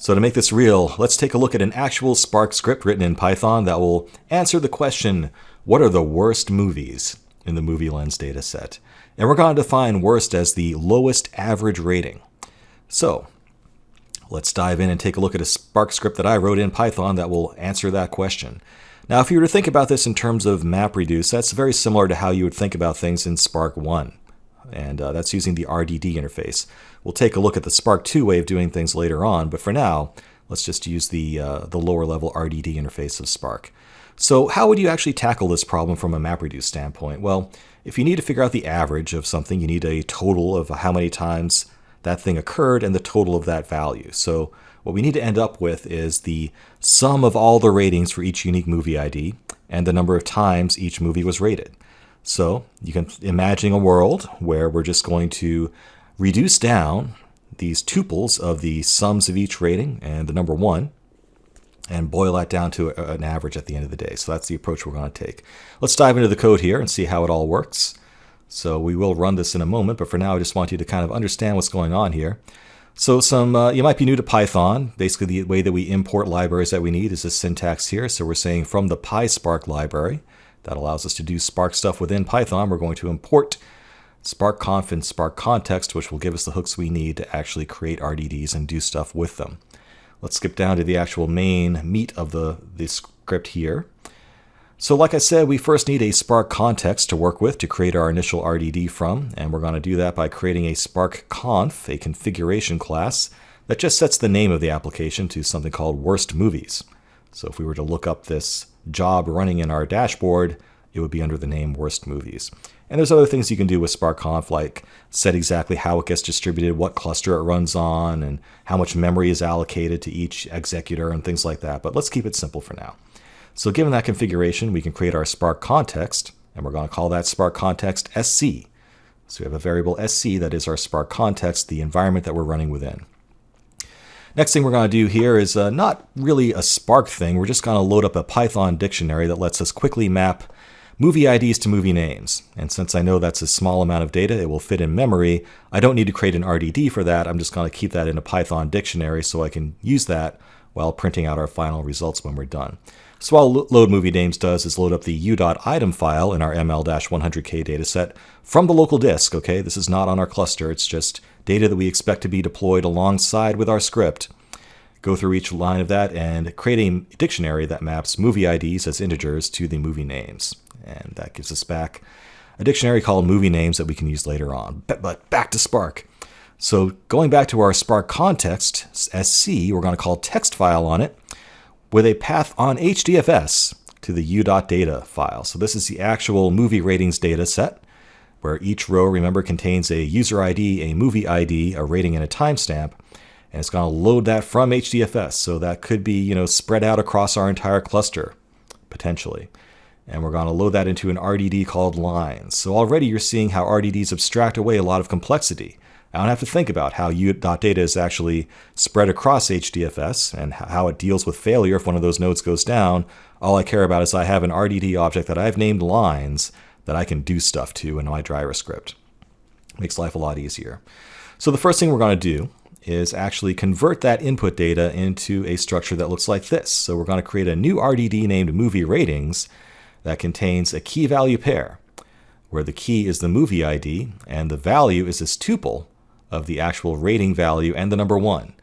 So to make this real, let's take a look at an actual Spark script written in Python that will answer the question, what are the worst movies in the movie lens dataset? And we're going to define worst as the lowest average rating. So let's dive in and take a look at a Spark script that I wrote in Python that will answer that question. Now, if you were to think about this in terms of MapReduce, that's very similar to how you would think about things in Spark 1. And that's using the RDD interface. We'll take a look at the Spark 2 way of doing things later on, but for now, let's just use the lower level RDD interface of Spark. So how would you actually tackle this problem from a MapReduce standpoint? Well, if you need to figure out the average of something, you need a total of how many times that thing occurred and the total of that value. So what we need to end up with is the sum of all the ratings for each unique movie ID and the number of times each movie was rated. So you can imagine a world where we're just going to reduce down these tuples of the sums of each rating and the number 1 and boil that down to an average at the end of the day. So that's the approach we're going to take. Let's dive into the code here and see how it all works. So we will run this in a moment, but for now I just want you to kind of understand what's going on here. So you might be new to Python. Basically the way that we import libraries that we need is this syntax here. So we're saying from the PySpark library, that allows us to do Spark stuff within Python, we're going to import SparkConf and SparkContext, which will give us the hooks we need to actually create RDDs and do stuff with them. Let's skip down to the actual main meat of the script here. So like I said, we first need a Spark context to work with to create our initial RDD from, and we're going to do that by creating a SparkConf, a configuration class that just sets the name of the application to something called worst movies. So if we were to look up this job running in our dashboard, it would be under the name worst movies. And there's other things you can do with SparkConf, like set exactly how it gets distributed, what cluster it runs on, and how much memory is allocated to each executor and things like that. But let's keep it simple for now. So given that configuration, we can create our Spark context, and we're going to call that Spark context SC. So we have a variable SC that is our Spark context, the environment that we're running within. Next thing we're going to do here is not really a Spark thing. We're just going to load up a Python dictionary that lets us quickly map movie IDs to movie names. And since I know that's a small amount of data, it will fit in memory, I don't need to create an RDD for that. I'm just going to keep that in a Python dictionary so I can use that while printing out our final results when we're done. So all load movie names does is load up the u.item file in our ml-100k dataset from the local disk. Okay, this is not on our cluster. It's just data that we expect to be deployed alongside with our script. Go through each line of that and create a dictionary that maps movie IDs as integers to the movie names. And that gives us back a dictionary called movie names that we can use later on. But back to Spark. So going back to our Spark context, SC, we're going to call text file on it with a path on HDFS to the u.data file. So this is the actual movie ratings data set, where each row, remember, contains a user ID, a movie ID, a rating, and a timestamp. And it's going to load that from HDFS. So that could be, spread out across our entire cluster, potentially. And we're going to load that into an RDD called lines. So already you're seeing how RDDs abstract away a lot of complexity. I don't have to think about how u.data is actually spread across HDFS and how it deals with failure if one of those nodes goes down. All I care about is I have an RDD object that I've named lines that I can do stuff to in my driver script. Makes life a lot easier. So the first thing we're going to do is actually convert that input data into a structure that looks like this. So we're going to create a new RDD named movie ratings that contains a key value pair, where the key is the movie ID and the value is this tuple of the actual rating value and the number 1.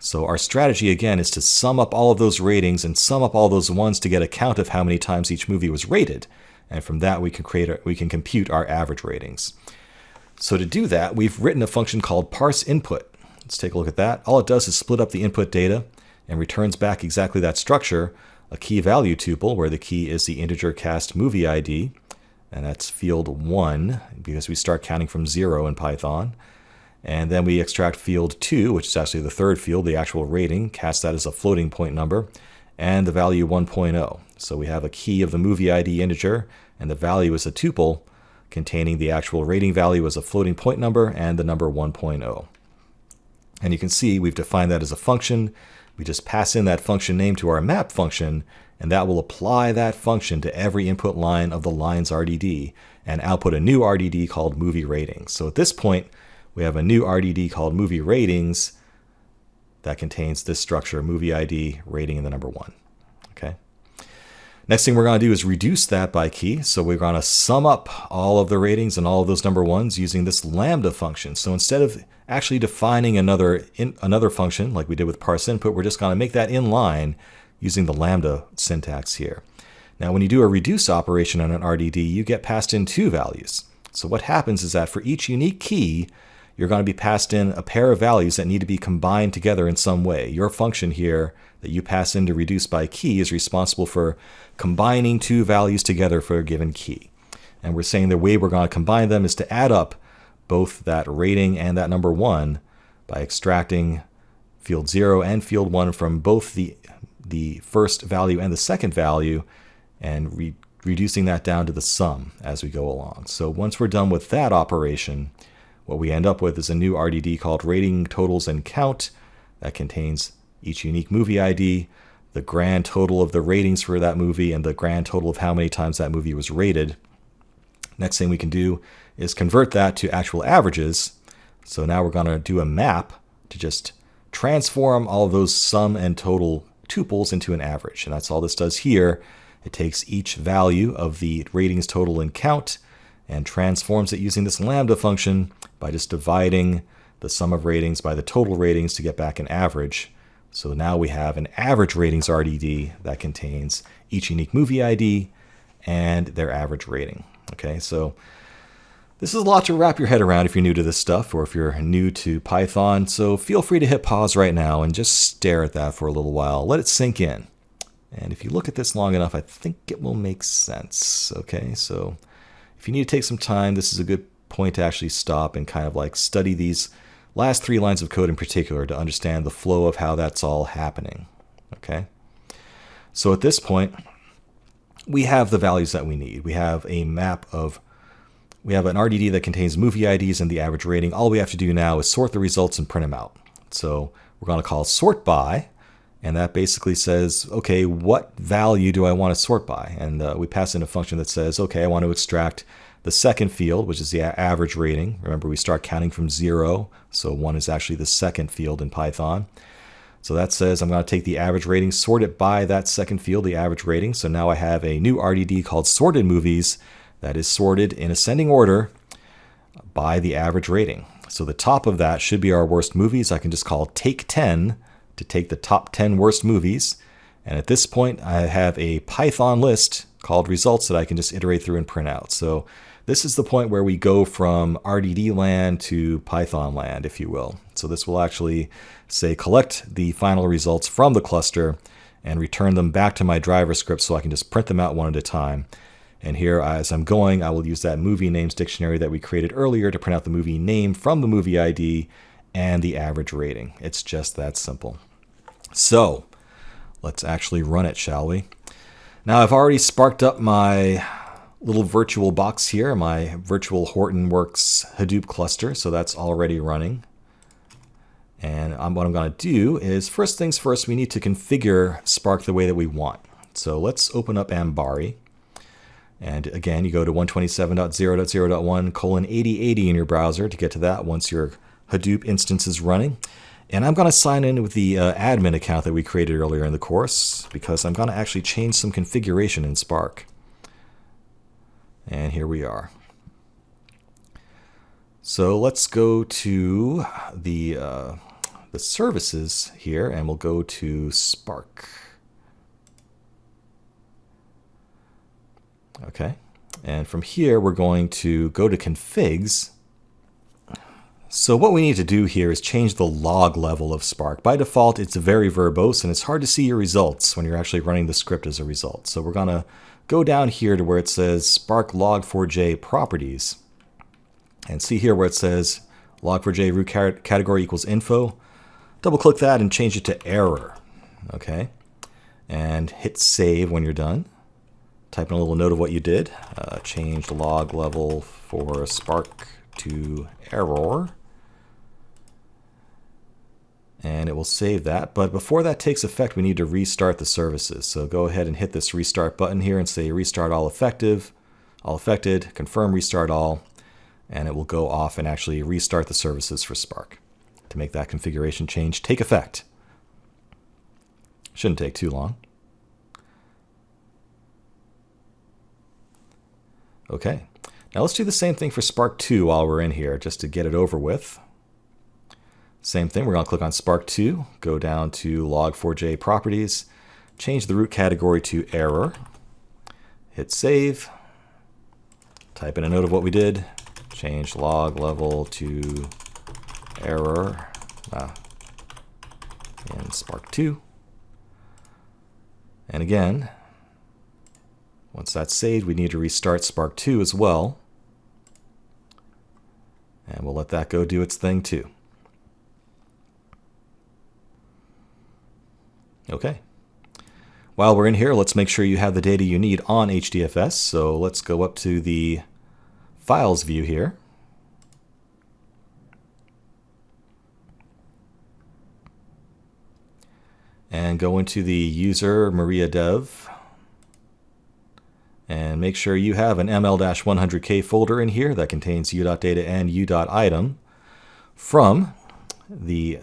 So our strategy again is to sum up all of those ratings and sum up all those ones to get a count of how many times each movie was rated. And from that we can compute our average ratings. So to do that, we've written a function called parse input. Let's take a look at that. All it does is split up the input data and returns back exactly that structure, a key value tuple where the key is the integer cast movie ID, and that's field 1 because we start counting from 0 in Python. And then we extract field 2, which is actually the third field, the actual rating, cast that as a floating point number, and the value 1.0. So we have a key of the movie ID integer, and the value is a tuple containing the actual rating value as a floating point number and the number 1.0. And you can see we've defined that as a function. We just pass in that function name to our map function, and that will apply that function to every input line of the lines RDD and output a new RDD called movie ratings. So at this point, we have a new RDD called movie ratings that contains this structure, movie ID, rating, and the number 1. Okay. Next thing we're going to do is reduce that by key. So we're going to sum up all of the ratings and all of those number 1s using this lambda function. So instead of actually defining another function like we did with parse input, we're just going to make that inline using the lambda syntax here. Now when you do a reduce operation on an RDD, you get passed in 2 values. So what happens is that for each unique key, you're going to be passed in a pair of values that need to be combined together in some way. Your function here that you pass in to reduce by key is responsible for combining 2 values together for a given key. And we're saying the way we're going to combine them is to add up both that rating and that number 1 by extracting field 0 and field 1 from both the first value and the second value and reducing that down to the sum as we go along. So once we're done with that operation, what we end up with is a new RDD called rating, totals, and count that contains each unique movie ID, the grand total of the ratings for that movie, and the grand total of how many times that movie was rated. Next thing we can do is convert that to actual averages. So now we're going to do a map to just transform all of those sum and total tuples into an average. And that's all this does here. It takes each value of the ratings, total, and count and transforms it using this lambda function by just dividing the sum of ratings by the total ratings to get back an average. So now we have an average ratings RDD that contains each unique movie ID and their average rating. Okay, so this is a lot to wrap your head around if you're new to this stuff or if you're new to Python. So feel free to hit pause right now and just stare at that for a little while. Let it sink in. And if you look at this long enough, I think it will make sense. Okay, so if you need to take some time, this is a good point to actually stop and kind of like study these last 3 lines of code in particular to understand the flow of how that's all happening. Okay, so at this point, we have the values that we need. We have a map of, we have an RDD that contains movie IDs and the average rating. All we have to do now is sort the results and print them out. So we're going to call sort by, and that basically says, okay, what value do I want to sort by? And we pass in a function that says, okay, I want to extract the second field, which is the average rating. Remember, we start counting from 0, so 1 is actually the second field in Python. So that says I'm going to take the average rating, sort it by that second field, the average rating. So now I have a new RDD called sorted movies that is sorted in ascending order by the average rating. So the top of that should be our worst movies. I can just call take 10 to take the top 10 worst movies. And at this point, I have a Python list called results that I can just iterate through and print out. So this is the point where we go from RDD land to Python land, if you will. So this will actually say collect the final results from the cluster and return them back to my driver script so I can just print them out one at a time. And here, as I'm going, I will use that movie names dictionary that we created earlier to print out the movie name from the movie ID and the average rating. It's just that simple. So let's actually run it, shall we? Now I've already sparked up my little virtual box here, my virtual Hortonworks Hadoop cluster, so that's already running. And what I'm going to do is, first things first, we need to configure Spark the way that we want. So let's open up Ambari. And again, you go to 127.0.0.1:8080 in your browser to get to that once your Hadoop instance is running. And I'm going to sign in with the admin account that we created earlier in the course because I'm going to actually change some configuration in Spark. And here we are. So let's go to the services here, and we'll go to Spark. Okay, and from here we're going to go to configs. So what we need to do here is change the log level of Spark. By default, it's very verbose, and it's hard to see your results when you're actually running the script as a result. So we're going to go down here to where it says Spark log4j properties. And see here where it says log4j root category equals info. Double click that and change it to error. Okay, and hit save when you're done. Type in a little note of what you did. Change the log level for Spark to error. And it will save that. But before that takes effect, we need to restart the services. So go ahead and hit this restart button here and say restart all affected, confirm restart all, and it will go off and actually restart the services for Spark to make that configuration change take effect. Shouldn't take too long. Okay, now let's do the same thing for Spark 2 while we're in here, just to get it over with. Same thing, we're going to click on Spark 2, go down to Log4j Properties, change the root category to Error, hit Save, type in a note of what we did, change log level to Error in Spark 2. And again, once that's saved, we need to restart Spark 2 as well. And we'll let that go do its thing too. Okay. While we're in here, let's make sure you have the data you need on HDFS. So let's go up to the Files view here. And go into the user Maria Dev. And make sure you have an ML-100K folder in here that contains u.data and u.item from the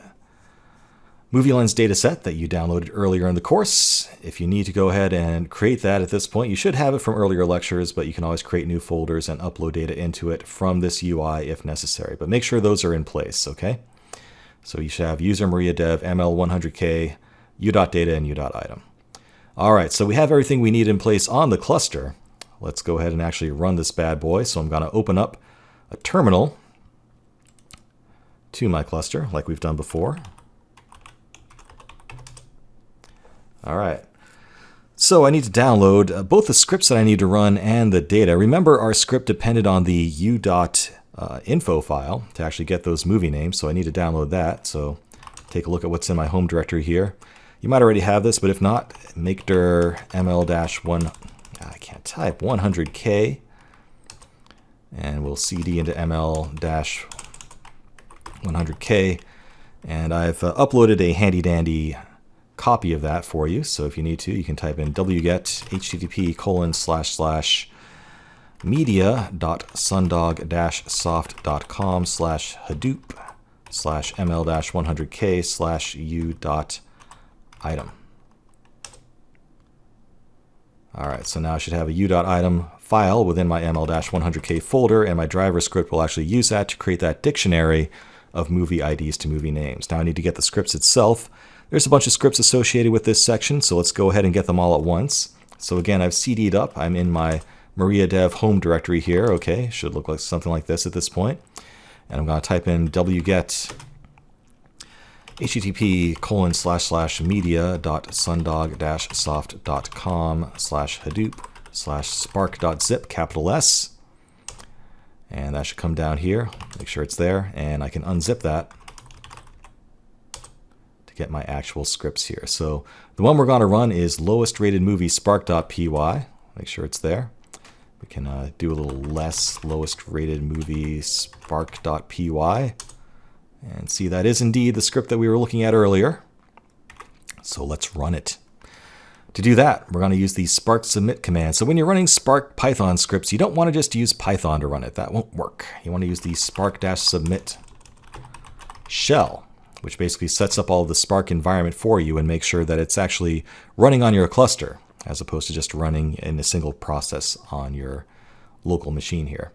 Movie Lens dataset that you downloaded earlier in the course. If you need to go ahead and create that at this point, you should have it from earlier lectures, but you can always create new folders and upload data into it from this UI if necessary. But make sure those are in place, okay? So you should have user Maria Dev, ML-100K, u.data, and u.item. All right, so we have everything we need in place on the cluster. Let's go ahead and actually run this bad boy. So I'm going to open up a terminal to my cluster like we've done before. All right, so I need to download both the scripts that I need to run and the data. Remember, our script depended on the u.info file to actually get those movie names, so I need to download that. So take a look at what's in my home directory here. You might already have this, but if not, make dir ml-1, I can't type, 100k, and we'll cd into ml-100k, and I've uploaded a handy-dandy copy of that for you, so if you need to, you can type in wget http://media.sundog-soft.com/hadoop/ml-100k/u.item. All right, so now I should have a u.item file within my ml-100k folder, and my driver script will actually use that to create that dictionary of movie IDs to movie names. Now I need to get the scripts itself. There's a bunch of scripts associated with this section, so let's go ahead and get them all at once. So again, I've CD'd up. I'm in my Maria Dev home directory here. Okay, should look like something like this at this point. And I'm going to type in wget http://media.sundog-soft.com/hadoop/spark.zip, capital S. And that should come down here. Make sure it's there, and I can unzip that to get my actual scripts here. So the one we're going to run is lowest rated movie spark.py. Make sure it's there. We can do a little less, lowest rated movie spark.py. And see, that is indeed the script that we were looking at earlier. So let's run it. To do that, we're going to use the spark submit command. So when you're running Spark Python scripts, you don't want to just use Python to run it. That won't work. You want to use the spark-submit shell, which basically sets up all of the Spark environment for you and makes sure that it's actually running on your cluster as opposed to just running in a single process on your local machine here.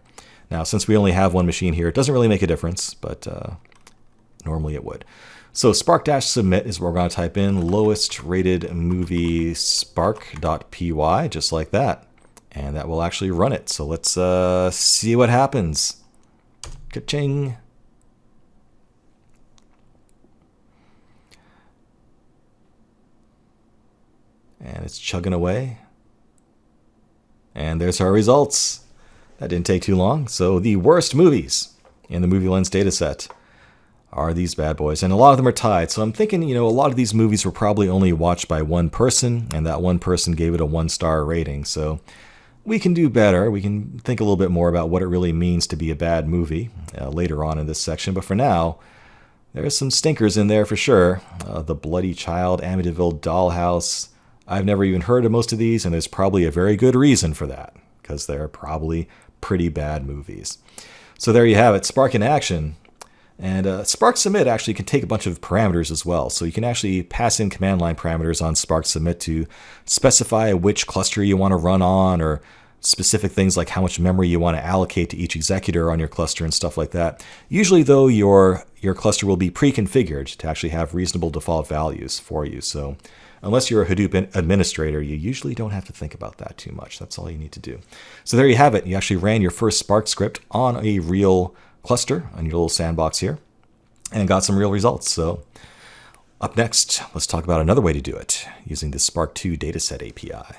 Now, since we only have one machine here, it doesn't really make a difference, but normally it would. So spark-submit is where we're going to type in lowest rated movie spark.py, just like that. And that will actually run it. So let's see what happens. Ka-ching. And it's chugging away. And there's our results. That didn't take too long. So the worst movies in the Movie Lens dataset are these bad boys, and a lot of them are tied. So I'm thinking, a lot of these movies were probably only watched by one person, and that one person gave it a 1-star rating. So we can do better. We can think a little bit more about what it really means to be a bad movie later on in this section. But for now, there's some stinkers in there for sure. The Bloody Child, Amityville Dollhouse. I've never even heard of most of these, and there's probably a very good reason for that, because they're probably pretty bad movies. So there you have it, Spark in action. And Spark Submit actually can take a bunch of parameters as well. So you can actually pass in command line parameters on Spark Submit to specify which cluster you want to run on, or specific things like how much memory you want to allocate to each executor on your cluster and stuff like that. Usually, though, your cluster will be pre-configured to actually have reasonable default values for you. So unless you're a Hadoop administrator, you usually don't have to think about that too much. That's all you need to do. So there you have it. You actually ran your first Spark script on a real cluster on your little sandbox here and got some real results. So up next, let's talk about another way to do it using the Spark 2 dataset API.